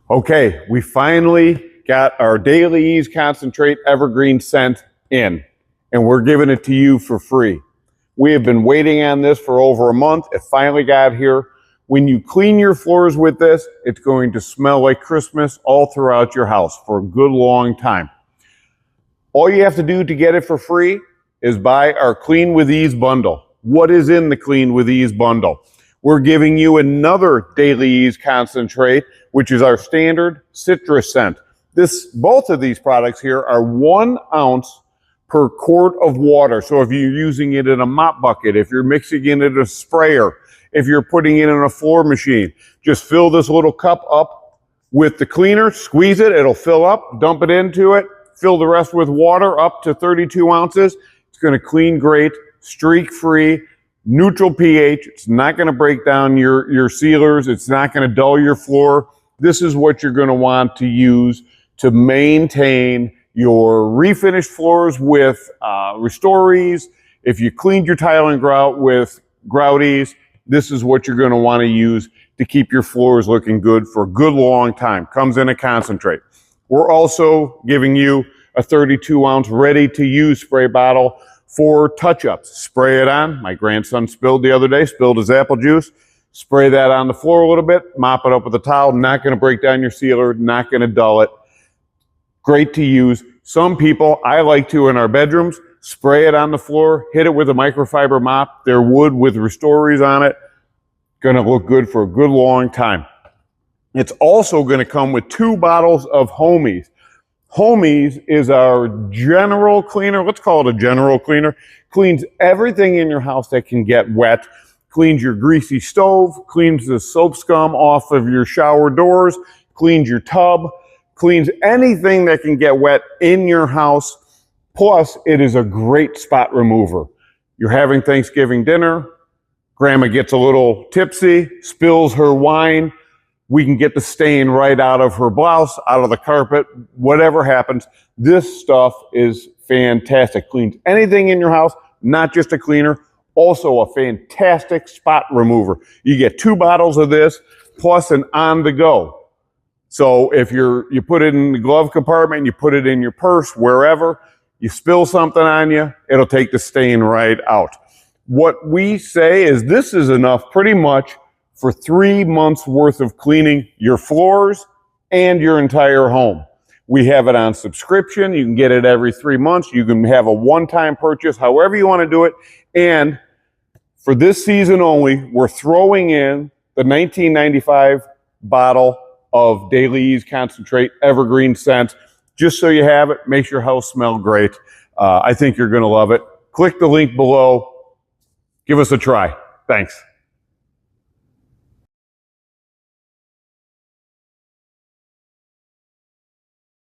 Okay, we finally got our Daily-eez concentrate Evergreen scent in, and we're giving it to you for free. We have been waiting on this for over a month. It finally got here. When you clean your floors with this, it's going to smell like Christmas all throughout your house for a good long time. All you have to do to get it for free is buy our CLEAN-EEZ bundle. What is in the CLEAN-EEZ bundle? We're giving you another Daily-eez concentrate, which is our standard citrus scent. Both of these products here are 1 ounce per quart of water. So if you're using it in a mop bucket, if you're mixing it in a sprayer, if you're putting it in a floor machine, just fill this little cup up with the cleaner, squeeze it, it'll fill up, dump it into it, fill the rest with water up to 32 ounces. It's going to clean great, streak-free, neutral pH. It's not going to break down your sealers. It's not going to dull your floor. This is what you're going to want to use to maintain your refinished floors with Restore-EEZ. If you cleaned your tile and grout with Grout-EEZ, this is what you're going to want to use to keep your floors looking good for a good long time. Comes in a concentrate. We're also giving you a 32-ounce ready-to-use spray bottle for touch-ups. Spray it on. My grandson spilled the other day, spilled his apple juice. Spray that on the floor a little bit, mop it up with a towel. Not going to break down your sealer, not going to dull it. Great to use. Some people, I like to in our bedrooms, spray it on the floor, hit it with a microfiber mop. They're wood with Restore-EEZ on it. Going to look good for a good long time. It's also going to come with 2 bottles of Home-EEZ. Home-EEZ is our general cleaner. Let's call it a general cleaner. Cleans everything in your house that can get wet. Cleans your greasy stove, cleans the soap scum off of your shower doors, cleans your tub, cleans anything that can get wet in your house. Plus, it is a great spot remover. You're having Thanksgiving dinner, Grandma gets a little tipsy, spills her wine. We can get the stain right out of her blouse, out of the carpet, whatever happens. This stuff is fantastic. Cleans anything in your house, not just a cleaner, also a fantastic spot remover. You get 2 bottles of this plus an on-the-go. So if you put it in the glove compartment, you put it in your purse, wherever, you spill something on you, it'll take the stain right out. What we say is this is enough pretty much for 3 months worth of cleaning your floors and your entire home. We have it on subscription. You can get it every 3 months. You can have a one-time purchase, however you want to do it. And for this season only, we're throwing in the $19.95 bottle of Daily-eez concentrate Evergreen scent, just so you have it. Makes your house smell great. I think you're going to love it. Click the link below. Give us a try. Thanks.